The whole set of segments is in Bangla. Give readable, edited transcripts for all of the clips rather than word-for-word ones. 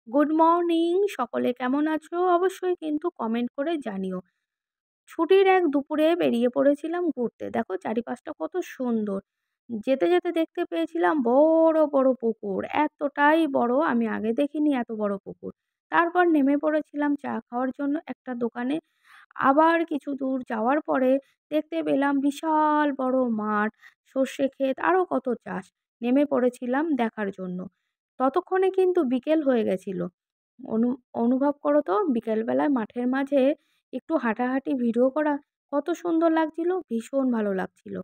গুড মর্নিং, সকলে কেমন আছো? অবশ্যই কিন্তু কমেন্ট করে জানিও। ছুটির এক দুপুরে বেরিয়ে পড়েছিলাম ঘুরতে। দেখো চারিপাশটা কত সুন্দর। যেতে, যেতে দেখতে পেয়েছিলাম বড়, বড় পুকুর। এতটাই বড়, আমি আগে দেখিনি এত বড় পুকুর। তারপর নেমে পড়েছিলাম চা খাওয়ার জন্য একটা দোকানে। আবার কিছু দূর যাওয়ার পরে দেখতে পেলাম বিশাল বড় মাঠ, সর্ষে ক্ষেত, আরও কত চাষ। নেমে পড়েছিলাম দেখার জন্য। ততক্ষণে কিন্তু বিকেল হয়ে গেছিল। অনুভব করো তো, বিকেলবেলায় মাঠের মাঝে একটু হাঁটাহাঁটি ভিডিও করা কত সুন্দর লাগছিল, ভীষণ ভালো লাগছিল।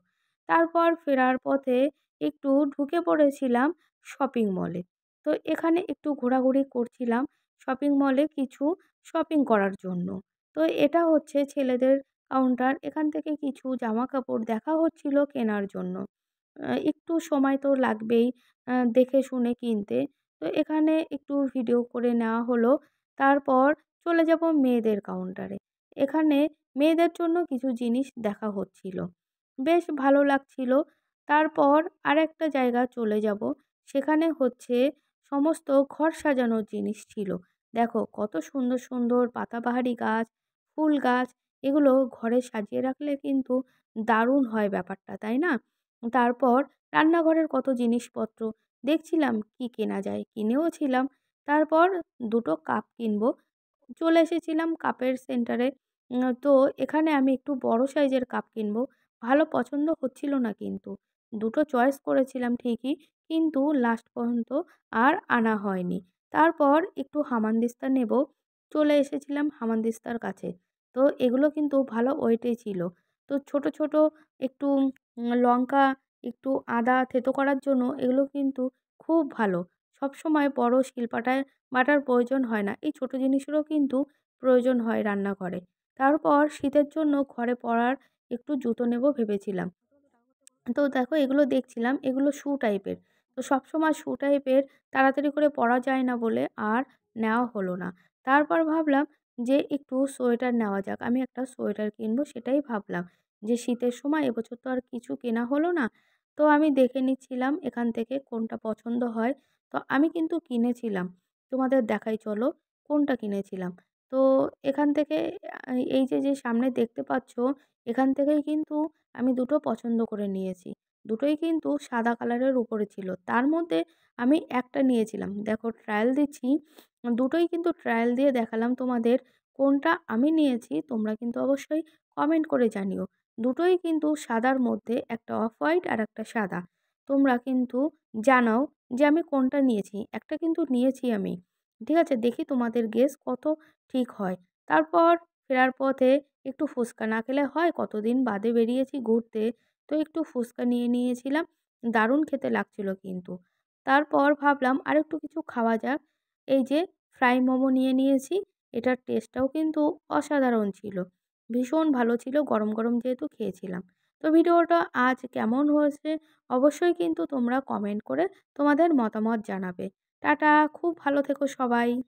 তারপর ফেরার পথে একটু ঢুকে পড়েছিলাম শপিং মলে। তো এখানে একটু ঘোরাঘুরি করছিলাম শপিং মলে কিছু শপিং করার জন্য। তো এটা হচ্ছে ছেলেদের কাউন্টার, এখান থেকে কিছু জামা কাপড় দেখা হচ্ছিল কেনার জন্য। একটু সময় তো লাগবেই দেখে শুনে কিনতে। তো এখানে একটু ভিডিও করে নেওয়া হলো। তারপর চলে যাব মেয়েদের কাউন্টারে। এখানে মেয়েদের জন্য কিছু জিনিস দেখা হচ্ছিল। বেশ ভালো লাগছিল। তারপর আরেকটা জায়গা চলে যাব। সেখানে হচ্ছে সমস্ত ঘর সাজানোর জিনিস ছিল। দেখো কত সুন্দর, সুন্দর পাতাবাহারি গাছ, ফুল গাছ, এগুলো ঘরে সাজিয়ে রাখলে কিন্তু দারুণ হয় ব্যাপারটা, তাই না? তারপর রান্নাঘরের কত জিনিসপত্র দেখছিলাম কি কেনা যায়, কিনেও ছিলাম। তারপর দুটো কাপ কিনবো। চলে এসেছিলাম কাপের সেন্টারে। তো এখানে আমি একটু বড় সাইজের কাপ কিনবো। ভালো পছন্দ হচ্ছিল না কিন্তু। দুটো চয়েস করেছিলাম ঠিকই, কিন্তু লাস্ট পর্যন্ত আর আনা হয়নি। তারপর একটু হামানদিস্তা নেব। চলে এসেছিলাম হামানদিস্তার কাছে। তো এগুলো কিন্তু ভালো ওয়েটেই ছিল। তো ছোট, ছোট একটু লঙ্কা, একটু আদা থেতো করার জন্য এগুলো কিন্তু খুব ভালো। সবসময় বড় শিলপাটায় বাটার প্রয়োজন হয় না। এই ছোট জিনিসেরও কিন্তু প্রয়োজন হয় রান্নাঘরে। তারপর শীতের জন্য ঘরে পরার একটু জুতো নেব ভেবেছিলাম। তো দেখো এগুলো দেখছিলাম, এগুলো শু টাইপের। তো সবসময় শু টাইপের তাড়াতাড়ি করে পরা যায় না বলে আর নেওয়া হলো না। তারপর ভাবলাম যে একটু সোয়েটার নেওয়া যাক। আমি একটা সোয়েটার কিনবো সেটাই ভাবলাম। যে শীতের সময় এবছর তো আর কিছু কেনা হলো না। তো আমি দেখে নিচ্ছিলাম এখান থেকে কোনটা পছন্দ হয়। তো আমি কিন্তু কিনেছিলাম। তোমাদের দেখাই চলো কোনটা কিনেছিলাম। তো এখান থেকে এই যে, যে সামনে দেখতে পাচ্ছ, এখান থেকেই কিন্তু আমি দুটো পছন্দ করে নিয়েছি। দুটোই কিন্তু সাদা কালারের উপরে ছিল। তার মধ্যে আমি একটা নিয়েছিলাম। দেখো ট্রায়াল দিচ্ছি। দুটোই কিন্তু ট্রায়াল দিয়ে দেখালাম তোমাদের। কোনটা আমি নিয়েছি তোমরা কিন্তু অবশ্যই কমেন্ট করে জানিও। দুটোই কিন্তু সাদার মধ্যে, একটা অফ হোয়াইট আর একটা সাদা। তোমরা কিন্তু জানাও যে আমি কোনটা নিয়েছি। একটা কিন্তু নিয়েছি আমি। ঠিক আছে? দেখি তোমাদের গেস কত ঠিক হয়। তারপর ফেরার পথে একটু ফুচকা না খেলে হয়, কতদিন বাদে বেরিয়েছি ঘুরতে। তো একটু ফুচকা নিয়ে নিয়েছিলাম। দারুণ খেতে লাগছিল কিন্তু। তারপর ভাবলাম আরেকটু কিছু খাওয়া যাক। এই যে ফ্রাই মোমো নিয়ে নিয়েছি। এটার টেস্টটাও কিন্তু অসাধারণ ছিল। ভীষণ ভালো ছিল, গরম, গরম যেহেতু খেয়েছিলাম। তো ভিডিওটা আজ কেমন হয়েছে অবশ্যই কিন্তু তোমরা কমেন্ট করে তোমাদের মতামত জানাবে। টাটা, খুব ভালো থেকো সবাই।